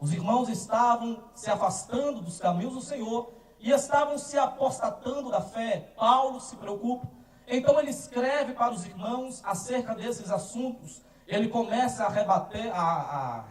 Os irmãos estavam se afastando dos caminhos do Senhor e estavam se apostatando da fé. Paulo se preocupa. Então ele escreve para os irmãos acerca desses assuntos. Ele começa a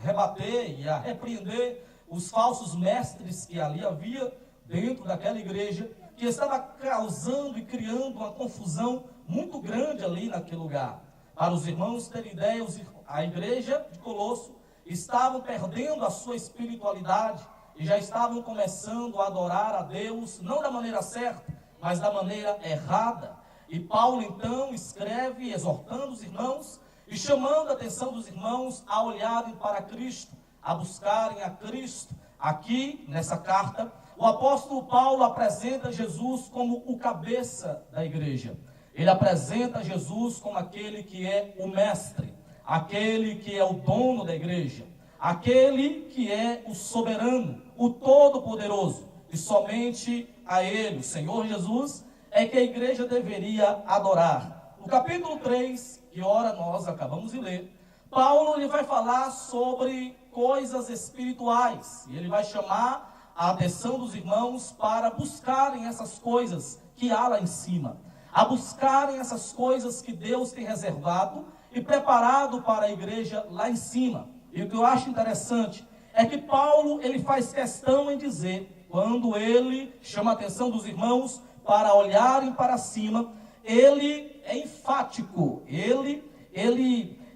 rebater e a repreender os falsos mestres que ali havia dentro daquela igreja, que estava causando e criando uma confusão muito grande ali naquele lugar. Para os irmãos terem ideia, a igreja de Colosso estavam perdendo a sua espiritualidade e já estavam começando a adorar a Deus, não da maneira certa, mas da maneira errada. E Paulo então escreve exortando os irmãos e chamando a atenção dos irmãos a olharem para Cristo, a buscarem a Cristo. Aqui, nessa carta, o apóstolo Paulo apresenta Jesus como o cabeça da igreja. Ele apresenta Jesus como aquele que é o mestre, aquele que é o dono da igreja, aquele que é o soberano, o todo-poderoso. E somente a ele, o Senhor Jesus, é que a igreja deveria adorar. No capítulo 3, que ora nós acabamos de ler, Paulo ele vai falar sobre coisas espirituais. E ele vai chamar a atenção dos irmãos para buscarem essas coisas que há lá em cima, a buscarem essas coisas que Deus tem reservado e preparado para a igreja lá em cima. E o que eu acho interessante é que Paulo ele faz questão em dizer, quando ele chama a atenção dos irmãos para olharem para cima, ele é enfático, ele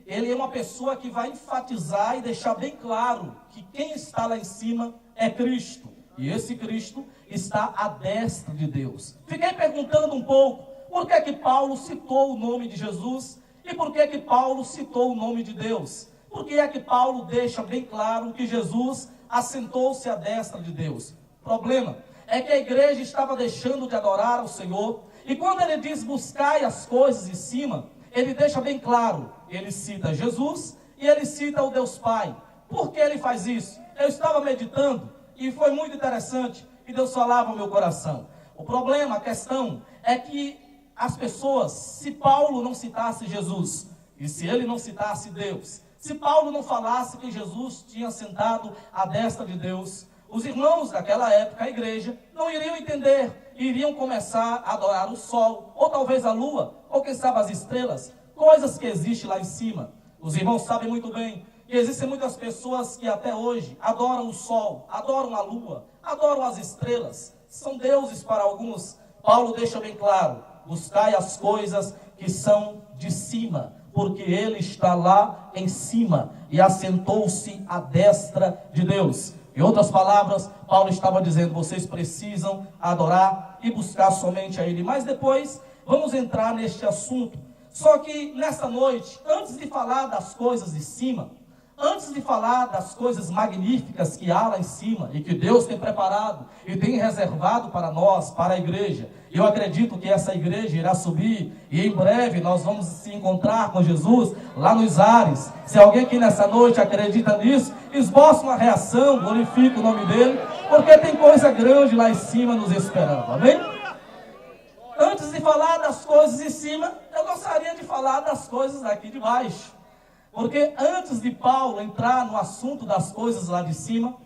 é uma pessoa que vai enfatizar e deixar bem claro que quem está lá em cima é Cristo. E esse Cristo está à destra de Deus. Fiquei perguntando um pouco, por que Paulo citou o nome de Jesus? E por que Paulo citou o nome de Deus? Por que é que Paulo deixa bem claro que Jesus assentou-se à destra de Deus? O problema é que a igreja estava deixando de adorar ao Senhor. E quando ele diz buscai as coisas em cima, ele deixa bem claro, ele cita Jesus e ele cita o Deus Pai. Por que ele faz isso? Eu estava meditando e foi muito interessante e Deus falava ao meu coração. O problema, a questão é que as pessoas, se Paulo não citasse Jesus e se ele não citasse Deus, se Paulo não falasse que Jesus tinha sentado à destra de Deus, os irmãos daquela época, a igreja, não iriam entender, iriam começar a adorar o sol, ou talvez a lua, ou quem sabe as estrelas, coisas que existem lá em cima. Os irmãos sabem muito bem que existem muitas pessoas que até hoje adoram o sol, adoram a lua, adoram as estrelas, são deuses para alguns. Paulo deixa bem claro, buscai as coisas que são de cima, porque ele está lá em cima e assentou-se à destra de Deus. Em outras palavras, Paulo estava dizendo, vocês precisam adorar e buscar somente a ele. Mas depois, vamos entrar neste assunto. Só que nesta noite, antes de falar das coisas de cima, antes de falar das coisas magníficas que há lá em cima e que Deus tem preparado e tem reservado para nós, para a igreja, eu acredito que essa igreja irá subir e em breve nós vamos se encontrar com Jesus lá nos ares. Se alguém aqui nessa noite acredita nisso, esboça uma reação, glorifica o nome dele, porque tem coisa grande lá em cima nos esperando, amém? Antes de falar das coisas de cima, eu gostaria de falar das coisas aqui de baixo. Porque antes de Paulo entrar no assunto das coisas lá de cima,